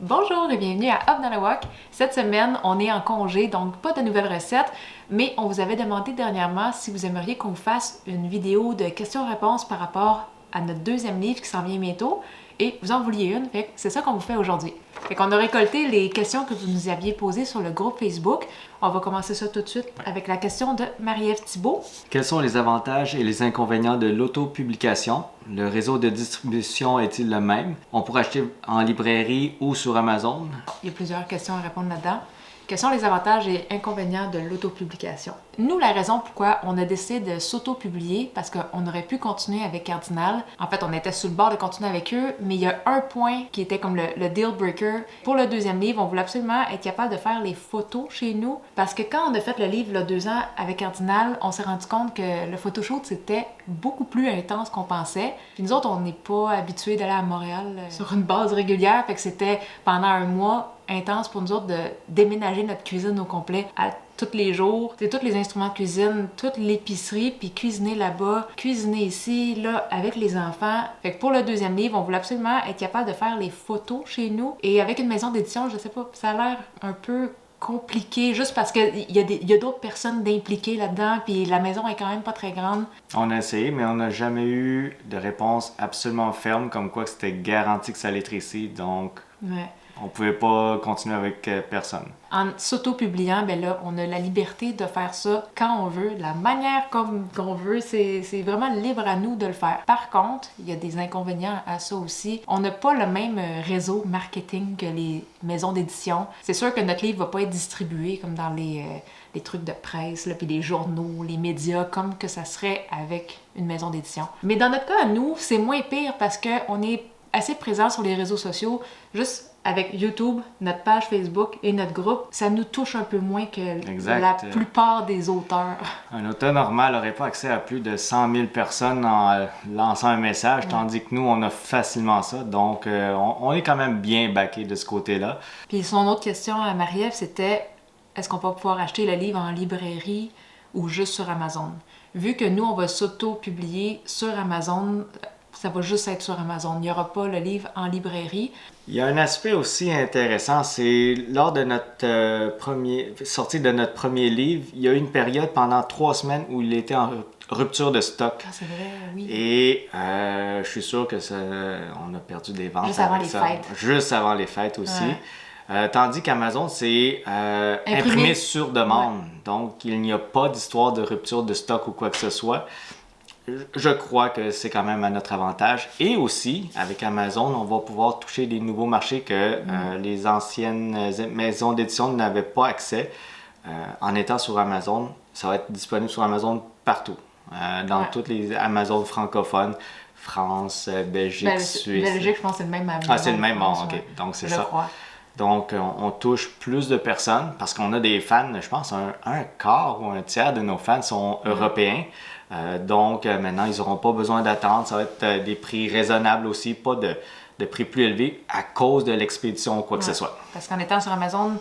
Bonjour et bienvenue à Up dans le Wok. Cette semaine, on est en congé, donc pas de nouvelles recettes, mais on vous avait demandé dernièrement si vous aimeriez qu'on vous fasse une vidéo de questions-réponses par rapport à notre deuxième livre qui s'en vient bientôt. Et vous en vouliez une, fait que c'est ça qu'on vous fait aujourd'hui. Fait qu'on a récolté les questions que vous nous aviez posées sur le groupe Facebook. On va commencer ça tout de suite avec la question de Marie-Ève Thibault. Quels sont les avantages et les inconvénients de l'autopublication? Le réseau de distribution est-il le même? On pourrait acheter en librairie ou sur Amazon? Il y a plusieurs questions à répondre là-dedans. Quels sont les avantages et inconvénients de l'autopublication? Nous, la raison pourquoi on a décidé de s'auto-publier, parce qu'on aurait pu continuer avec Cardinal. En fait, on était sur le bord de continuer avec eux, mais il y a un point qui était comme le deal breaker. Pour le deuxième livre, on voulait absolument être capable de faire les photos chez nous, parce que quand on a fait le livre, il y a 2 ans, avec Cardinal, on s'est rendu compte que le photoshoot, c'était beaucoup plus intense qu'on pensait. Puis nous autres, on n'est pas habitués d'aller à Montréal sur une base régulière, fait que c'était pendant un mois intense pour nous autres de déménager notre cuisine au complet à tous les jours. C'est tous les instruments de cuisine, toute l'épicerie, puis cuisiner là-bas, cuisiner ici, là, avec les enfants. Fait que pour le deuxième livre, on voulait absolument être capable de faire les photos chez nous. Et avec une maison d'édition, je sais pas, ça a l'air un peu compliqué, juste parce qu'il y a d'autres personnes d'impliquer là-dedans, puis la maison est quand même pas très grande. On a essayé, mais on n'a jamais eu de réponse absolument ferme, comme quoi que c'était garanti que ça allait être ici, donc Ouais. on pouvait pas continuer avec personne. En s'auto-publiant, ben là, on a la liberté de faire ça quand on veut, de la manière comme qu'on veut. C'est vraiment libre à nous de le faire. Par contre, il y a des inconvénients à ça aussi. On n'a pas le même réseau marketing que les maisons d'édition. C'est sûr que notre livre va pas être distribué comme dans les trucs de presse, là, puis les journaux, les médias, comme que ça serait avec une maison d'édition. Mais dans notre cas, nous, c'est moins pire parce qu'on est assez présent sur les réseaux sociaux, juste avec YouTube, notre page Facebook et notre groupe, ça nous touche un peu moins que la plupart des auteurs. Un auteur normal n'aurait pas accès à plus de 100 000 personnes en lançant un message, tandis que nous, on a facilement ça. Donc, on est quand même bien backé de ce côté-là. Puis son autre question à Marie-Ève, c'était est-ce qu'on va pouvoir acheter le livre en librairie ou juste sur Amazon? Vu que nous, on va s'auto-publier sur Amazon, ça va juste être sur Amazon. Il n'y aura pas le livre en librairie. Il y a un aspect aussi intéressant, c'est lors de notre sortie de notre premier livre, il y a eu une période pendant 3 semaines où il était en rupture de stock. Ah, c'est vrai, oui. Et je suis sûr que on a perdu des ventes. Juste avant les fêtes. Juste avant les fêtes aussi. Ouais. Tandis qu'Amazon, c'est imprimé sur demande. Ouais. Donc, il n'y a pas d'histoire de rupture de stock ou quoi que ce soit. Je crois que c'est quand même à notre avantage. Et aussi, avec Amazon, on va pouvoir toucher des nouveaux marchés que les anciennes maisons d'édition n'avaient pas accès. En étant sur Amazon, ça va être disponible sur Amazon partout. Dans toutes les Amazon francophones, France, Belgique, Suisse. Belgique, je pense que c'est le même Amazon. Ah, c'est le même, bon, ok. Donc, c'est ça. Je crois. Donc, on touche plus de personnes parce qu'on a des fans, je pense, un quart ou un tiers de nos fans sont européens. Donc, maintenant, ils n'auront pas besoin d'attendre. Ça va être des prix raisonnables aussi, pas de prix plus élevés à cause de l'expédition ou quoi que ce soit. Parce qu'en étant sur Amazon,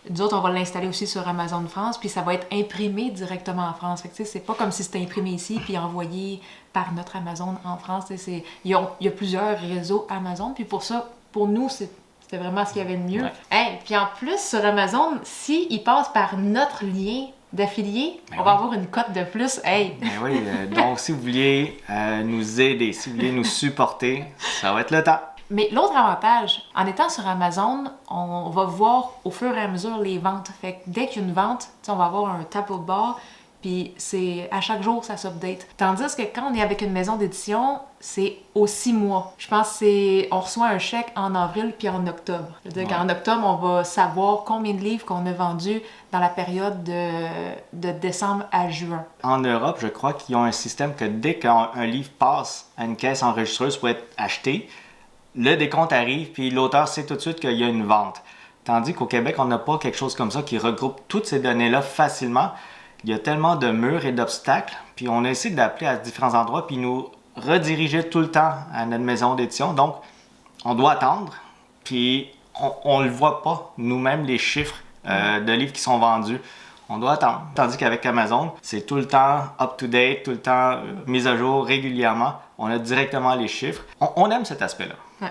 nous autres, on va l'installer aussi sur Amazon France, puis ça va être imprimé directement en France. Fait que, c'est pas comme si c'était imprimé ici puis envoyé par notre Amazon en France. Il y a plusieurs réseaux Amazon, puis pour ça, pour nous, c'était vraiment ce qu'il y avait de mieux. Ouais. Hey, puis en plus, sur Amazon, s'ils passent par notre lien d'affiliés, on va avoir une cote de plus. Hey! Ben oui, donc si vous vouliez nous aider, si vous voulez nous supporter, ça va être le temps. Mais l'autre avantage, en étant sur Amazon, on va voir au fur et à mesure les ventes. Fait que dès qu'il y a une vente, on va avoir un tableau de bord, puis c'est à chaque jour ça s'update. Tandis que quand on est avec une maison d'édition, c'est aux 6 mois. Je pense que on reçoit un chèque en avril puis en octobre. C'est-à-dire qu'en octobre, on va savoir combien de livres qu'on a vendus dans la période de décembre à juin. En Europe, je crois qu'ils ont un système que dès qu'un livre passe à une caisse enregistreuse pour être acheté, le décompte arrive puis l'auteur sait tout de suite qu'il y a une vente. Tandis qu'au Québec, on n'a pas quelque chose comme ça qui regroupe toutes ces données-là facilement. Il y a tellement de murs et d'obstacles, puis on a essayé d'appeler à différents endroits, puis nous rediriger tout le temps à notre maison d'édition. Donc, on doit attendre, puis on ne le voit pas, nous-mêmes, les chiffres de livres qui sont vendus. On doit attendre. Tandis qu'avec Amazon, c'est tout le temps up-to-date, tout le temps mis à jour régulièrement. On a directement les chiffres. On aime cet aspect-là. Ouais.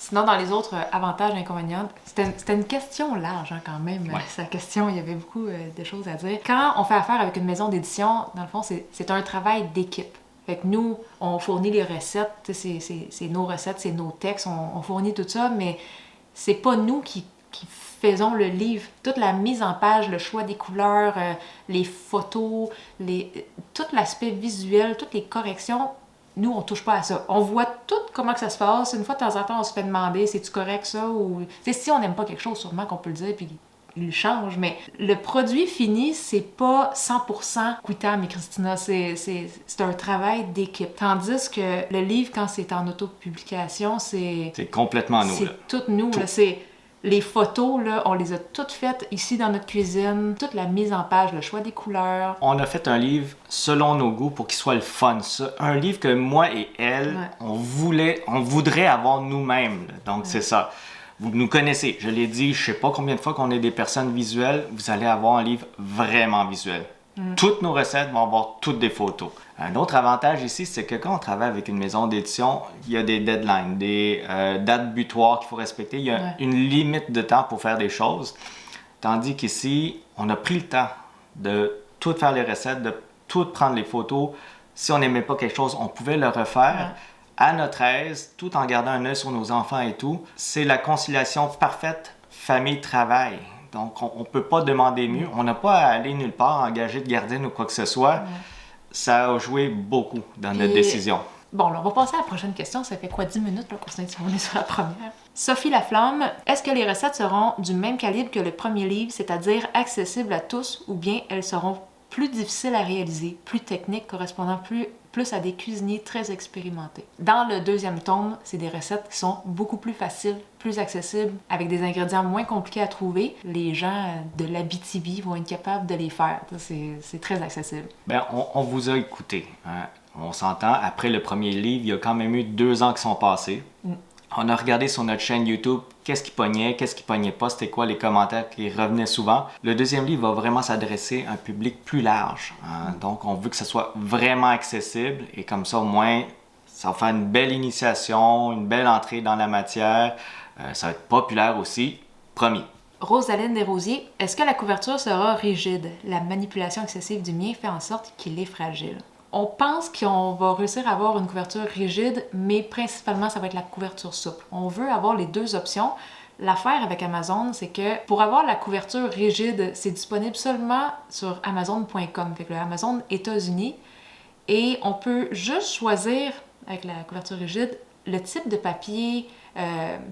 Sinon, dans les autres avantages et inconvénients, c'était une question large quand même, sa question, il y avait beaucoup de choses à dire. Quand on fait affaire avec une maison d'édition, dans le fond, c'est un travail d'équipe. Fait que nous, on fournit les recettes, c'est nos recettes, c'est nos textes, on fournit tout ça, mais c'est pas nous qui faisons le livre. Toute la mise en page, le choix des couleurs, les photos, tout l'aspect visuel, toutes les corrections, nous, on touche pas à ça. On voit tout comment que ça se passe. Une fois de temps en temps, on se fait demander, c'est-tu correct ça? Ou si on n'aime pas quelque chose, sûrement qu'on peut le dire, puis il change. Mais le produit fini, c'est pas 100% Quitam et Christina. C'est un travail d'équipe. Tandis que le livre, quand c'est en autopublication, c'est complètement nous. C'est tout nous. Là. C'est les photos, là, on les a toutes faites ici dans notre cuisine. Toute la mise en page, le choix des couleurs. On a fait un livre selon nos goûts pour qu'il soit le fun. Un livre que moi et elle, on voudrait avoir nous-mêmes. Donc, c'est ça. Vous nous connaissez. Je l'ai dit, je sais pas combien de fois qu'on est des personnes visuelles. Vous allez avoir un livre vraiment visuel. Toutes nos recettes vont avoir toutes des photos. Un autre avantage ici, c'est que quand on travaille avec une maison d'édition, il y a des deadlines, des dates butoirs qu'il faut respecter. Il y a une limite de temps pour faire des choses. Tandis qu'ici, on a pris le temps de tout faire les recettes, de tout prendre les photos. Si on n'aimait pas quelque chose, on pouvait le refaire à notre aise, tout en gardant un œil sur nos enfants et tout. C'est la conciliation parfaite famille-travail. Donc, on ne peut pas demander mieux. On n'a pas à aller nulle part, engager de gardienne ou quoi que ce soit. Ça a joué beaucoup dans notre décision. Bon, là, on va passer à la prochaine question. Ça fait quoi, 10 minutes là, qu'on est sur la première? Sophie Laflamme, est-ce que les recettes seront du même calibre que le premier livre, c'est-à-dire accessibles à tous, ou bien elles seront plus difficiles à réaliser, plus techniques, correspondant plus à des cuisiniers très expérimentés? Dans le deuxième tome, c'est des recettes qui sont beaucoup plus faciles, plus accessibles, avec des ingrédients moins compliqués à trouver. Les gens de l'Abitibi vont être capables de les faire. C'est très accessible. Bien, on vous a écouté. Hein? On s'entend, après le premier livre, il y a quand même eu 2 ans qui sont passés. On a regardé sur notre chaîne YouTube qu'est-ce qui pognait pas, c'était quoi les commentaires qui revenaient souvent. Le deuxième livre va vraiment s'adresser à un public plus large. Hein? Donc, on veut que ce soit vraiment accessible et comme ça, au moins, ça va faire une belle initiation, une belle entrée dans la matière. Ça va être populaire aussi, promis. Rosaline Desrosiers, est-ce que la couverture sera rigide? La manipulation excessive du mien fait en sorte qu'il est fragile. On pense qu'on va réussir à avoir une couverture rigide, mais principalement, ça va être la couverture souple. On veut avoir les deux options. L'affaire avec Amazon, c'est que pour avoir la couverture rigide, c'est disponible seulement sur Amazon.com, fait que le Amazon États-Unis. Et on peut juste choisir, avec la couverture rigide, le type de papier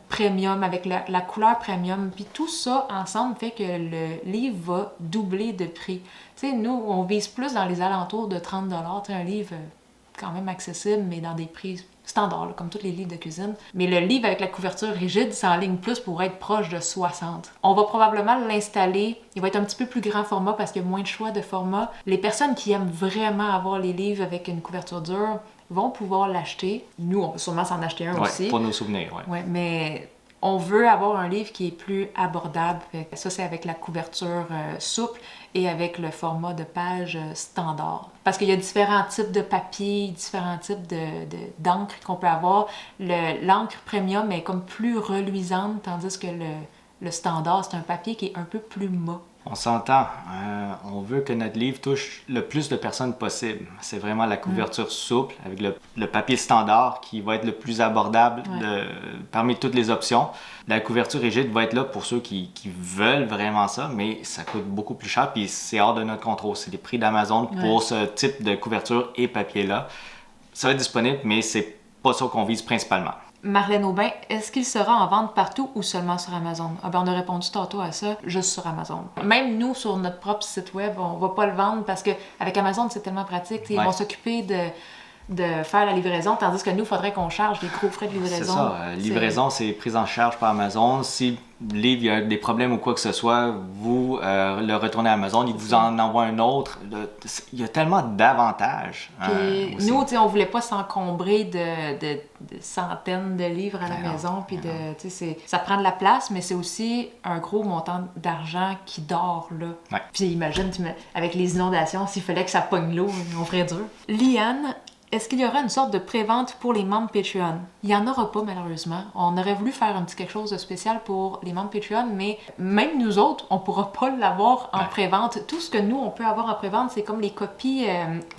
premium, avec la couleur premium. Puis tout ça ensemble fait que le livre va doubler de prix. Tu sais, nous, on vise plus dans les alentours de 30 $. Tu sais, un livre quand même accessible, mais dans des prix standards, là, comme tous les livres de cuisine. Mais le livre avec la couverture rigide s'enligne plus pour être proche de 60. On va probablement l'installer. Il va être un petit peu plus grand format parce qu'il y a moins de choix de format. Les personnes qui aiment vraiment avoir les livres avec une couverture dure vont pouvoir l'acheter. Nous, on peut sûrement s'en acheter un aussi. Pour nos souvenirs, ouais, mais on veut avoir un livre qui est plus abordable. Ça, c'est avec la couverture souple et avec le format de page standard. Parce qu'il y a différents types de papier, différents types d'encre qu'on peut avoir. L'encre premium est comme plus reluisante, tandis que le standard, c'est un papier qui est un peu plus mat. On s'entend. On veut que notre livre touche le plus de personnes possible. C'est vraiment la couverture souple avec le papier standard qui va être le plus abordable parmi toutes les options. La couverture rigide va être là pour ceux qui veulent vraiment ça, mais ça coûte beaucoup plus cher puis c'est hors de notre contrôle. C'est les prix d'Amazon pour ce type de couverture et papier-là. Ça va être disponible, mais c'est pas ça qu'on vise principalement. Marlène Aubin, est-ce qu'il sera en vente partout ou seulement sur Amazon? Ah ben on a répondu tantôt à ça, juste sur Amazon. Même nous, sur notre propre site web, on va pas le vendre parce qu'avec Amazon, c'est tellement pratique. Ils vont s'occuper de faire la livraison, tandis que nous, il faudrait qu'on charge des gros frais de livraison. C'est ça. Livraison, c'est prise en charge par Amazon. Si le livre, il y a des problèmes ou quoi que ce soit, vous le retournez à Amazon, il vous en envoie un autre. Il y a tellement d'avantages. Puis nous, on voulait pas s'encombrer de centaines de livres à la maison. Puis ça prend de la place, mais c'est aussi un gros montant d'argent qui dort là. Ouais. Puis imagine, avec les inondations, s'il fallait que ça pogne l'eau, on ferait dur. Liane, Est-ce qu'il y aura une sorte de pré-vente pour les membres Patreon? Il n'y en aura pas, malheureusement. On aurait voulu faire un petit quelque chose de spécial pour les membres Patreon, mais même nous autres, on ne pourra pas l'avoir en pré-vente. Tout ce que nous, on peut avoir en pré-vente, c'est comme les copies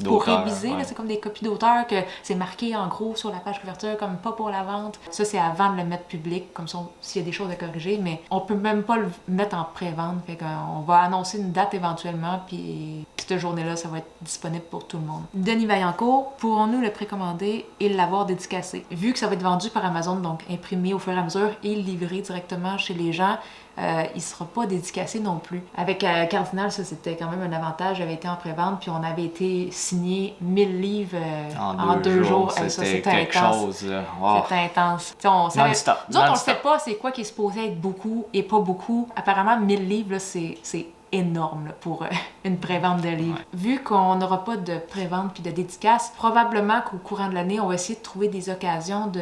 pour réviser. C'est comme des copies d'auteur que c'est marqué en gros sur la page couverture, comme pas pour la vente. Ça, c'est avant de le mettre public, comme ça, s'il y a des choses à corriger, mais on peut même pas le mettre en pré-vente. Fait qu'on va annoncer une date éventuellement, puis cette journée-là, ça va être disponible pour tout le monde. Denis Vaillancourt, pourrons-nous le précommander et l'avoir dédicacé? Vu que ça va être vendu par Amazon, donc imprimé au fur et à mesure et livré directement chez les gens, il ne sera pas dédicacé non plus. Avec Cardinal, ça c'était quand même un avantage. J'avais été en pré-vente, puis on avait été signé 1000 livres en 2 jours. C'était quelque chose. Wow. C'était intense. Non-stop. Nous autres, on ne sait pas c'est quoi qui est supposé être beaucoup et pas beaucoup. Apparemment, 1000 livres, c'est énorme là, pour une pré-vente de livres. Ouais. Vu qu'on n'aura pas de pré-vente puis de dédicace, probablement qu'au courant de l'année, on va essayer de trouver des occasions de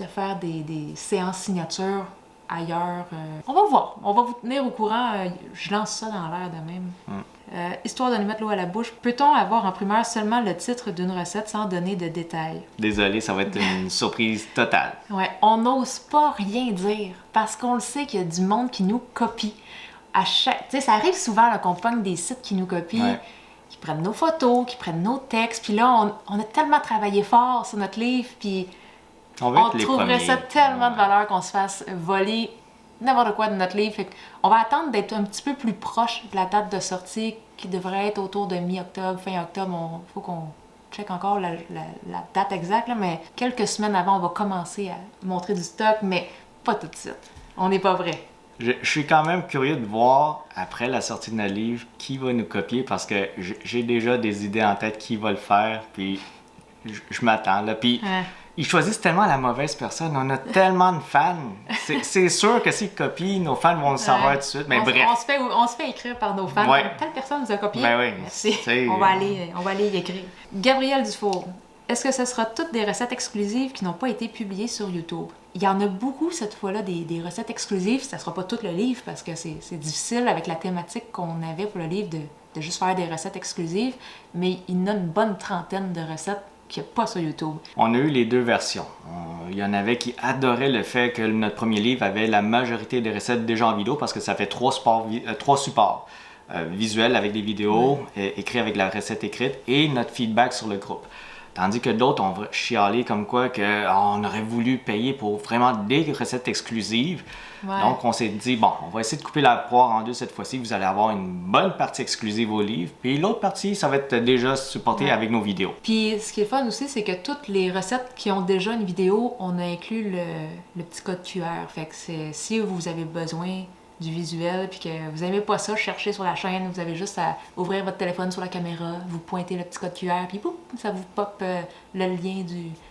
faire des séances signatures ailleurs. On va voir. On va vous tenir au courant. Je lance ça dans l'air de même. Histoire de nous mettre l'eau à la bouche, peut-on avoir en primeur seulement le titre d'une recette sans donner de détails? Désolé, ça va être une surprise totale. Ouais, on n'ose pas rien dire parce qu'on le sait qu'il y a du monde qui nous copie. Tu sais, ça arrive souvent là, qu'on pogne des sites qui nous copient, qui prennent nos photos, qui prennent nos textes, puis là, on a tellement travaillé fort sur notre livre, puis on trouverait ça tellement de valeur qu'on se fasse voler n'importe quoi de notre livre. Fait on va attendre d'être un petit peu plus proche de la date de sortie, qui devrait être autour de mi-octobre, fin octobre. Il faut qu'on check encore la date exacte, là, mais quelques semaines avant, on va commencer à montrer du stock, mais pas tout de suite. On n'est pas vrai. Je suis quand même curieux de voir, après la sortie de notre livre, qui va nous copier, parce que j'ai déjà des idées en tête qui va le faire, puis je m'attends, là. Puis ils choisissent tellement la mauvaise personne. On a tellement de fans. C'est sûr que s'ils copient, nos fans vont le savoir tout de suite, mais bref. On se fait écrire par nos fans. Ouais. Telle personne nous a copié. Ben oui. Merci. On va aller y écrire. Gabriel Dufour. Est-ce que ce sera toutes des recettes exclusives qui n'ont pas été publiées sur YouTube? Il y en a beaucoup cette fois-là, des recettes exclusives. Ça ne sera pas tout le livre parce que c'est difficile avec la thématique qu'on avait pour le livre de juste faire des recettes exclusives. Mais il y en a une bonne trentaine de recettes qu'il n'y a pas sur YouTube. On a eu les deux versions. Il y en avait qui adoraient le fait que notre premier livre avait la majorité des recettes déjà en vidéo parce que ça fait 3 supports visuels avec des vidéos, écrits avec la recette écrite et notre feedback sur le groupe. Tandis que d'autres, on va chialer comme quoi on aurait voulu payer pour vraiment des recettes exclusives. Ouais. Donc, on s'est dit, bon, on va essayer de couper la poire en deux cette fois-ci. Vous allez avoir une bonne partie exclusive au livre. Puis l'autre partie, ça va être déjà supporté avec nos vidéos. Puis ce qui est fun aussi, c'est que toutes les recettes qui ont déjà une vidéo, on a inclus le petit code QR. Fait que si vous avez besoin du visuel, puis que vous n'aimez pas ça, cherchez sur la chaîne, vous avez juste à ouvrir votre téléphone sur la caméra, vous pointez le petit code QR, puis boum, ça vous pop le lien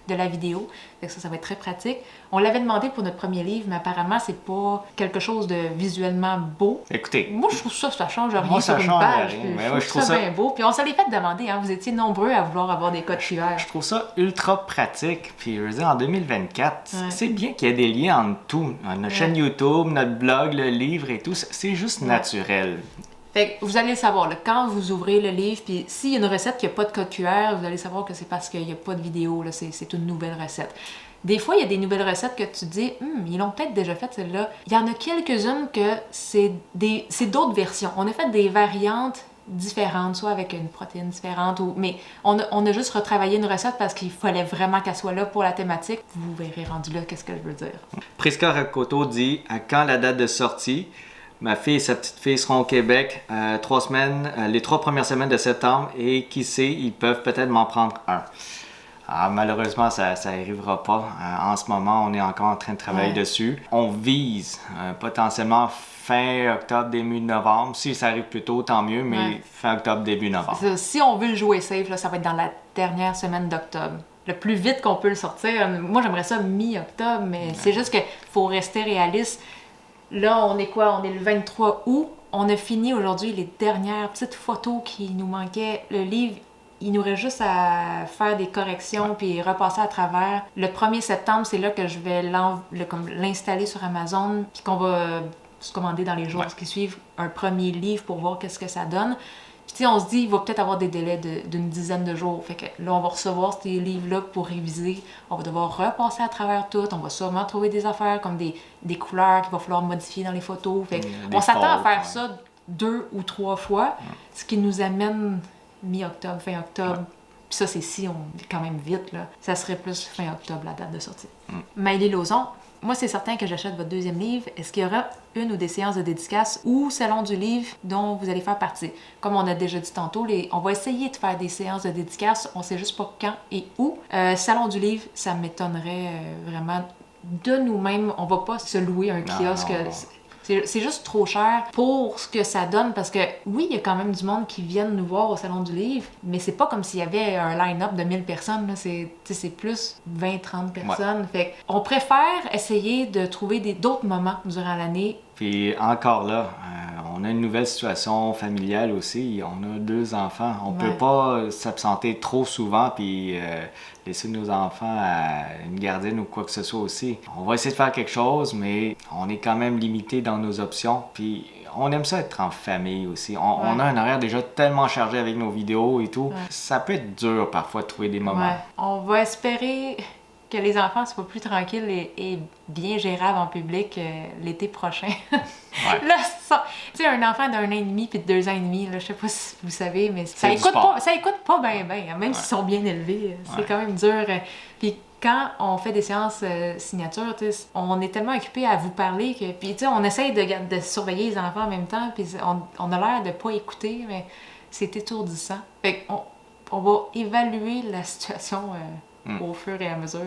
de la vidéo. Fait que ça va être très pratique. On l'avait demandé pour notre premier livre, mais apparemment, c'est pas quelque chose de visuellement beau. Écoutez, moi, je trouve ça change rien sur une page. Je trouve ça bien beau. Puis on se l'est fait demander, hein, vous étiez nombreux à vouloir avoir des codes QR. Je trouve ça ultra pratique. Puis je veux dire, en 2024, c'est bien qu'il y ait des liens entre tout. Notre chaîne YouTube, notre blog, le livre et tout, c'est juste naturel. Fait que vous allez le savoir, là, quand vous ouvrez le livre, puis s'il y a une recette qui n'a pas de code QR, vous allez savoir que c'est parce qu'il n'y a pas de vidéo, là, c'est une nouvelle recette. Des fois, il y a des nouvelles recettes que tu te dis, ils l'ont peut-être déjà fait celle-là. Il y en a quelques-unes que c'est d'autres versions. On a fait des variantes différentes, soit avec une protéine différente, mais on a juste retravaillé une recette parce qu'il fallait vraiment qu'elle soit là pour la thématique. Vous verrez rendu là, qu'est-ce que je veux dire. Prisca Rakoto dit, à quand la date de sortie? Ma fille et sa petite fille seront au Québec les 3 premières semaines de septembre et qui sait, ils peuvent peut-être m'en prendre un. Alors, malheureusement, ça n'arrivera pas. En ce moment, on est encore en train de travailler dessus. On vise potentiellement fin octobre, début novembre. Si ça arrive plus tôt, tant mieux, mais fin octobre, début novembre. Si on veut le jouer safe, là, ça va être dans la dernière semaine d'octobre. Le plus vite qu'on peut le sortir. Moi, j'aimerais ça mi-octobre, mais c'est juste qu'il faut rester réaliste. Là, on est quoi? On est le 23 août. On a fini aujourd'hui les dernières petites photos qui nous manquaient. Le livre, il nous reste juste à faire des corrections puis repasser à travers. Le 1er septembre, c'est là que je vais l'installer sur Amazon puis qu'on va se commander dans les jours qui suivent un premier livre pour voir qu'est-ce que ça donne. Puis, tu sais, on se dit, il va peut-être avoir des délais d'une dizaine de jours. Fait que là, on va recevoir ces livres-là pour réviser. On va devoir repasser à travers tout. On va sûrement trouver des affaires comme des couleurs qu'il va falloir modifier dans les photos. Fait on s'attend à faire ça 2 ou 3 fois, ce qui nous amène mi-octobre, fin octobre. Puis ça, c'est si on est quand même vite, là. Ça serait plus fin octobre, la date de sortie. Maëlie Lauzon, moi, c'est certain que j'achète votre deuxième livre. Est-ce qu'il y aura une ou des séances de dédicace ou salon du livre dont vous allez faire partie? Comme on a déjà dit tantôt, on va essayer de faire des séances de dédicace. On sait juste pas quand et où. Salon du livre, ça m'étonnerait vraiment de nous-mêmes. On va pas se louer un kiosque. Non. C'est juste trop cher pour ce que ça donne parce que oui, il y a quand même du monde qui viennent nous voir au Salon du Livre, mais c'est pas comme s'il y avait un line-up de 1000 personnes. Là. C'est plus 20-30 personnes. Fait on préfère essayer de trouver d'autres moments durant l'année. Puis encore là, on a une nouvelle situation familiale aussi. On a 2 enfants. On peut pas s'absenter trop souvent puis laisser nos enfants à une gardienne ou quoi que ce soit aussi. On va essayer de faire quelque chose, mais on est quand même limité dans nos options. Puis on aime ça être en famille aussi. On a un horaire déjà tellement chargé avec nos vidéos et tout. Ça peut être dur parfois de trouver des moments. On va espérer que les enfants soient plus tranquilles et bien gérables en public l'été prochain. Là, tu sais, un enfant d'1 an et demi puis de 2 ans et demi, là, je sais pas si vous savez, mais ça écoute pas bien, même s'ils sont bien élevés. C'est quand même dur. Puis quand on fait des séances signature, on est tellement occupé à vous parler que, puis tu sais, on essaye de surveiller les enfants en même temps, puis on a l'air de pas écouter, mais c'est étourdissant. Fait qu'on va évaluer la situation au fur et à mesure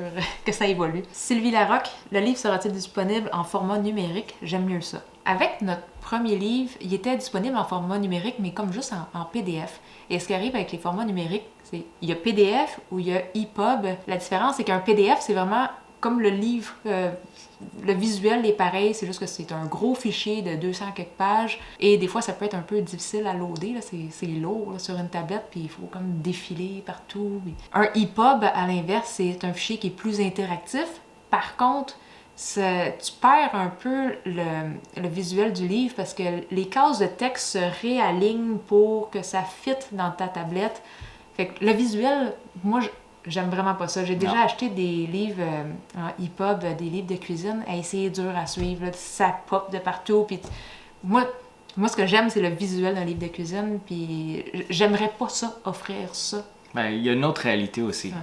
que ça évolue. Sylvie Larocque, le livre sera-t-il disponible en format numérique? J'aime mieux ça. Avec notre premier livre, il était disponible en format numérique, mais comme juste en PDF. Et ce qui arrive avec les formats numériques, c'est il y a PDF ou il y a EPUB. La différence, c'est qu'un PDF, c'est vraiment comme le livre, le visuel est pareil, c'est juste que c'est un gros fichier de 200 quelques pages. Et des fois, ça peut être un peu difficile à loader. Là. C'est lourd là, sur une tablette, puis il faut comme défiler partout. Un EPUB, à l'inverse, c'est un fichier qui est plus interactif. Par contre, tu perds un peu le visuel du livre parce que les cases de texte se réalignent pour que ça fitte dans ta tablette. Fait que le visuel, moi, j'aime vraiment pas ça. J'ai déjà acheté des livres en EPUB, des livres de cuisine, et c'est dur à suivre. Là. Ça pop de partout. Puis moi, ce que j'aime, c'est le visuel d'un livre de cuisine. Puis j'aimerais pas ça, offrir ça. Ben, il y a une autre réalité aussi.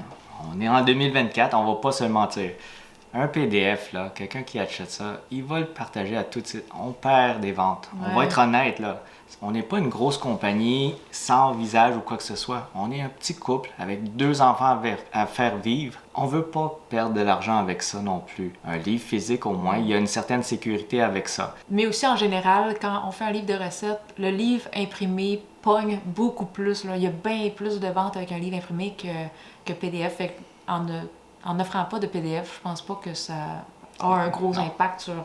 On est en 2024, on va pas se mentir. Un PDF, là, quelqu'un qui achète ça, il va le partager à toutes. On perd des ventes. On va être honnête, là. On n'est pas une grosse compagnie sans visage ou quoi que ce soit. On est un petit couple avec 2 enfants à faire vivre. On veut pas perdre de l'argent avec ça non plus. Un livre physique, au moins, il y a une certaine sécurité avec ça. Mais aussi, en général, quand on fait un livre de recettes, le livre imprimé pogne beaucoup plus. Là. Il y a bien plus de ventes avec un livre imprimé que PDF. Fait en n'offrant pas de PDF, je pense pas que ça a un gros impact sur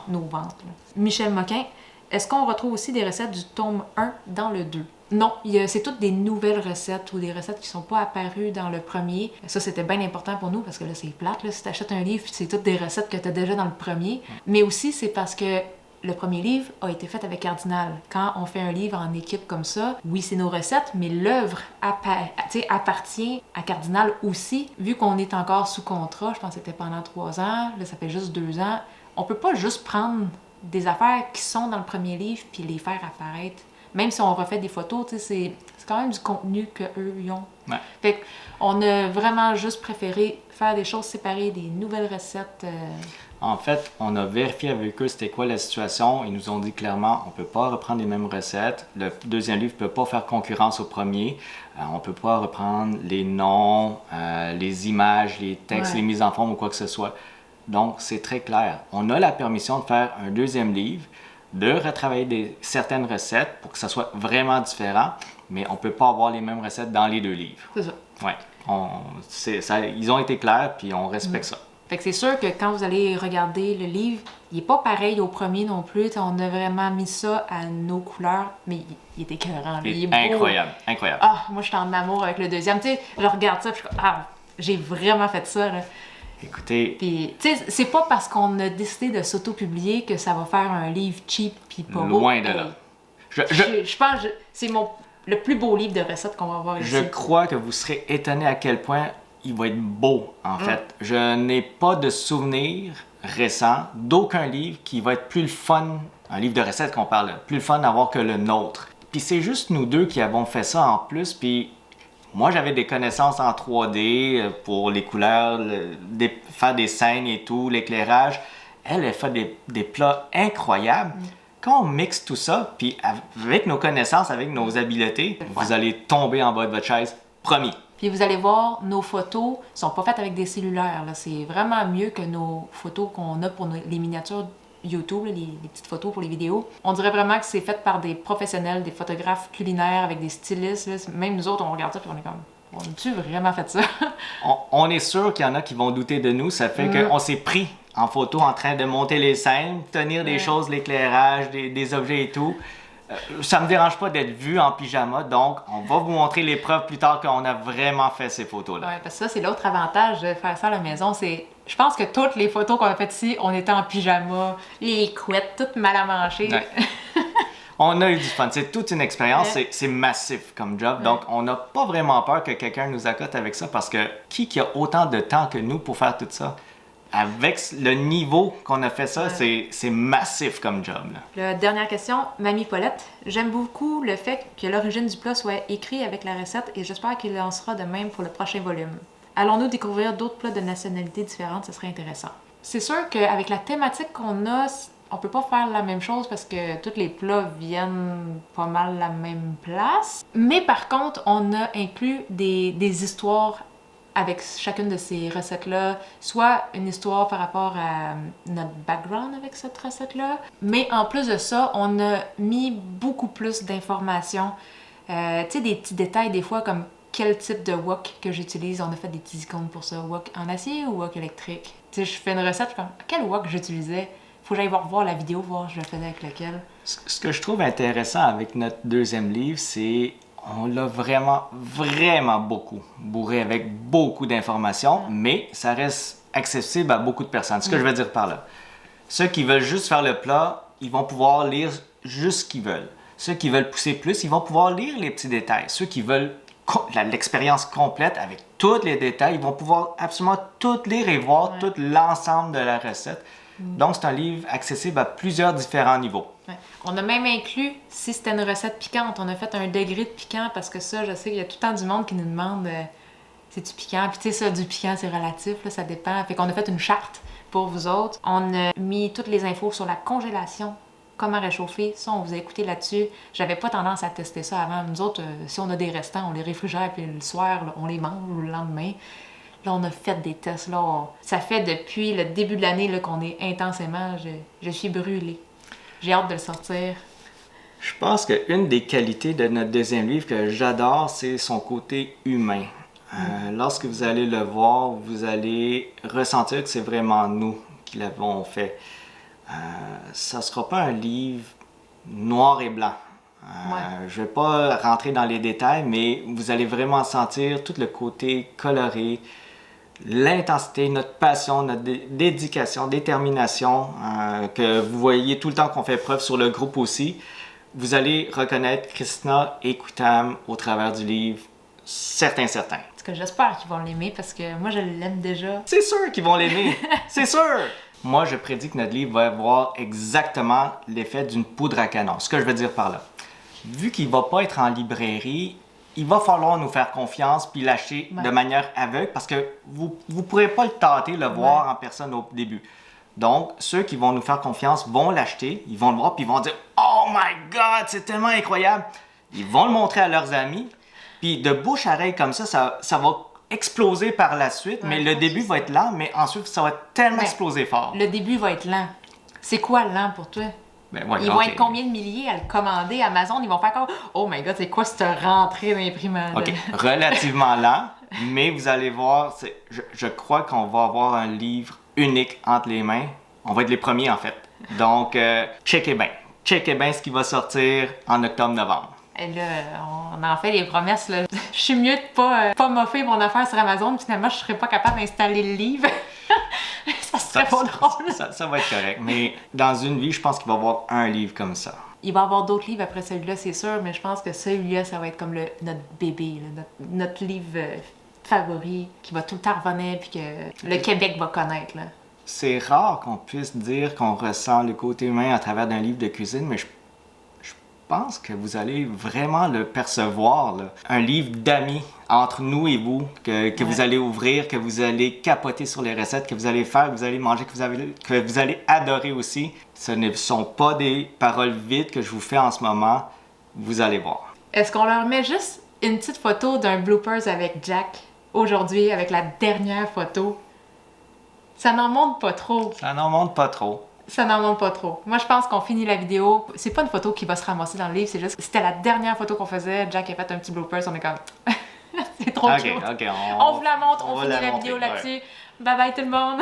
nos ventes. Là. Michel Moquin, est-ce qu'on retrouve aussi des recettes du tome 1 dans le 2? Non, c'est toutes des nouvelles recettes ou des recettes qui sont pas apparues dans le premier. Ça, c'était bien important pour nous parce que là, c'est plate. Là, si tu achètes un livre, c'est toutes des recettes que tu as déjà dans le premier. Mais aussi, c'est parce que le premier livre a été fait avec Cardinal. Quand on fait un livre en équipe comme ça, oui, c'est nos recettes, mais l'œuvre appartient à Cardinal aussi. Vu qu'on est encore sous contrat, je pense que c'était pendant 3 ans, là, ça fait juste 2 ans, on peut pas juste prendre des affaires qui sont dans le premier livre puis les faire apparaître. Même si on refait des photos, c'est quand même du contenu qu'eux y ont. Ouais. Fait qu'on a vraiment juste préféré faire des choses séparées, des nouvelles recettes. En fait, on a vérifié avec eux c'était quoi la situation. Ils nous ont dit clairement, on peut pas reprendre les mêmes recettes. Le deuxième livre peut pas faire concurrence au premier. On peut pas reprendre les noms, les images, les textes, les mises en forme ou quoi que ce soit. Donc, c'est très clair. On a la permission de faire un deuxième livre, de retravailler certaines recettes pour que ça soit vraiment différent, mais on peut pas avoir les mêmes recettes dans les 2 livres. C'est ça. Ouais. Ils ont été clairs, puis on respecte ça. Fait que c'est sûr que quand vous allez regarder le livre, il est pas pareil au premier non plus. On a vraiment mis ça à nos couleurs, mais il est écœurant. Il est incroyable, incroyable. Ah, moi, je suis en amour avec le deuxième. Tu sais, je regarde ça, puis je suis comme, j'ai vraiment fait ça, là. Écoutez... Puis, tu sais, c'est pas parce qu'on a décidé de s'auto-publier que ça va faire un livre cheap puis pas beau. Loin de là. Je pense, c'est le plus beau livre de recettes qu'on va avoir ici. Je crois que vous serez étonné à quel point il va être beau, en fait. Je n'ai pas de souvenir récent d'aucun livre qui va être plus le fun, un livre de recettes qu'on parle, plus le fun à voir que le nôtre. Puis c'est juste nous deux qui avons fait ça en plus, puis moi j'avais des connaissances en 3D pour les couleurs, faire des scènes et tout, l'éclairage. Elle fait des plats incroyables. Quand on mixe tout ça, puis avec nos connaissances, avec nos habiletés, vous allez tomber en bas de votre chaise, promis. Puis vous allez voir, nos photos sont pas faites avec des cellulaires. C'est vraiment mieux que nos photos qu'on a pour les miniatures YouTube, les petites photos pour les vidéos. On dirait vraiment que c'est fait par des professionnels, des photographes culinaires avec des stylistes. Là. Même nous autres, on regarde ça puis on est comme, on a-tu vraiment fait ça? on est sûr qu'il y en a qui vont douter de nous. Ça fait qu'on s'est pris en photo en train de monter les scènes, tenir des choses, l'éclairage, des objets et tout. Ça me dérange pas d'être vu en pyjama, donc on va vous montrer les preuves plus tard qu'on a vraiment fait ces photos-là. Oui, parce que ça, c'est l'autre avantage de faire ça à la maison, c'est... Je pense que toutes les photos qu'on a faites ici, on était en pyjama, les couettes, toutes mal à manger. Ouais. On a eu du fun. C'est toute une expérience, c'est massif comme job, donc on n'a pas vraiment peur que quelqu'un nous accote avec ça, parce que qui a autant de temps que nous pour faire tout ça? Avec le niveau qu'on a fait ça, c'est massif comme job. Là. Dernière question, Mamie Paulette. J'aime beaucoup le fait que l'origine du plat soit écrit avec la recette et j'espère qu'il en sera de même pour le prochain volume. Allons-nous découvrir d'autres plats de nationalités différentes? Ce serait intéressant. C'est sûr qu'avec la thématique qu'on a, on peut pas faire la même chose parce que tous les plats viennent pas mal la même place. Mais par contre, on a inclus des histoires avec chacune de ces recettes-là, soit une histoire par rapport à notre background avec cette recette-là, mais en plus de ça, on a mis beaucoup plus d'informations. Tu sais, des petits détails des fois comme quel type de wok que j'utilise. On a fait des petits icônes pour ça. Wok en acier ou wok électrique? Tu sais, je fais une recette, je suis comme, quel wok j'utilisais? Faut que j'aille voir la vidéo, voir je le faisais avec lequel. Ce que je trouve intéressant avec notre deuxième livre, c'est on l'a vraiment, vraiment beaucoup bourré avec beaucoup d'informations, mais ça reste accessible à beaucoup de personnes. Ce que je veux dire par là. Ceux qui veulent juste faire le plat, ils vont pouvoir lire juste ce qu'ils veulent. Ceux qui veulent pousser plus, ils vont pouvoir lire les petits détails. Ceux qui veulent l'expérience complète avec tous les détails, ils vont pouvoir absolument tout lire et voir tout l'ensemble de la recette. Donc, c'est un livre accessible à plusieurs différents niveaux. Ouais. On a même inclus, si c'était une recette piquante, on a fait un degré de piquant parce que ça, je sais qu'il y a tout le temps du monde qui nous demande c'est-tu piquant? Puis tu sais, ça, du piquant, c'est relatif, là, ça dépend. Fait qu'on a fait une charte pour vous autres. On a mis toutes les infos sur la congélation, comment réchauffer. Ça, on vous a écouté là-dessus. J'avais pas tendance à tester ça avant. Nous autres, si on a des restants, on les réfrigère, puis le soir, là, on les mange le lendemain. Là, on a fait des tests. Là, ça fait depuis le début de l'année là, qu'on est intensément... Je suis brûlée. J'ai hâte de le sortir. Je pense qu'une des qualités de notre deuxième livre que j'adore, c'est son côté humain. Lorsque vous allez le voir, vous allez ressentir que c'est vraiment nous qui l'avons fait. Ça ne sera pas un livre noir et blanc. Je ne vais pas rentrer dans les détails, mais vous allez vraiment sentir tout le côté coloré, l'intensité, notre passion, notre dédication, détermination, que vous voyez tout le temps qu'on fait preuve sur le groupe aussi. Vous allez reconnaître Christina et Koutam au travers du livre, certain. Parce que j'espère qu'ils vont l'aimer parce que moi, je l'aime déjà. C'est sûr qu'ils vont l'aimer, c'est sûr! Moi, je prédis que notre livre va avoir exactement l'effet d'une poudre à canon. Ce que je veux dire par là. Vu qu'il ne va pas être en librairie, il va falloir nous faire confiance puis l'acheter de manière aveugle parce que vous ne pourrez pas le tâter, le voir en personne au début. Donc, ceux qui vont nous faire confiance vont l'acheter, ils vont le voir puis ils vont dire « Oh my God, c'est tellement incroyable! » Ils vont le montrer à leurs amis. Puis de bouche à oreille comme ça va exploser par la suite, mais le début va être lent, mais ensuite ça va tellement exploser fort. Le début va être lent. C'est quoi lent pour toi? Ils vont être combien de milliers à le commander? Amazon, ils vont faire comme « Oh my God, c'est quoi cette rentrée d'imprimante? » OK, relativement lent, mais vous allez voir, je crois qu'on va avoir un livre unique entre les mains. On va être les premiers en fait. Donc, checkez bien ce qui va sortir en octobre-novembre. Et là, on en fait les promesses. Là. Je suis mieux de pas m'offrir mon affaire sur Amazon, puis finalement, je serais pas capable d'installer le livre. Ça serait pas drôle. Ça va être correct. Mais dans une vie, je pense qu'il va y avoir un livre comme ça. Il va y avoir d'autres livres après celui-là, c'est sûr, mais je pense que celui-là, ça va être comme notre bébé, là, notre livre favori, qui va tout le temps revenir, puis que le Québec va connaître. Là. C'est rare qu'on puisse dire qu'on ressent le côté humain à travers d'un livre de cuisine, mais je pense que vous allez vraiment le percevoir. Là. Un livre d'amis entre nous et vous, que vous allez ouvrir, que vous allez capoter sur les recettes, que vous allez faire, que vous allez manger, que vous allez adorer aussi. Ce ne sont pas des paroles vides que je vous fais en ce moment. Vous allez voir. Est-ce qu'on leur met juste une petite photo d'un bloopers avec Jack aujourd'hui, avec la dernière photo? Ça n'en montre pas trop. Ça n'en montre pas trop. Ça n'en montre pas trop. Moi, je pense qu'on finit la vidéo. C'est pas une photo qui va se ramasser dans le livre, c'est juste c'était la dernière photo qu'on faisait. Jack a fait un petit bloopers, on est comme... c'est trop cute. OK, On vous la montre, on finit la vidéo ouais. là-dessus. Bye bye tout le monde!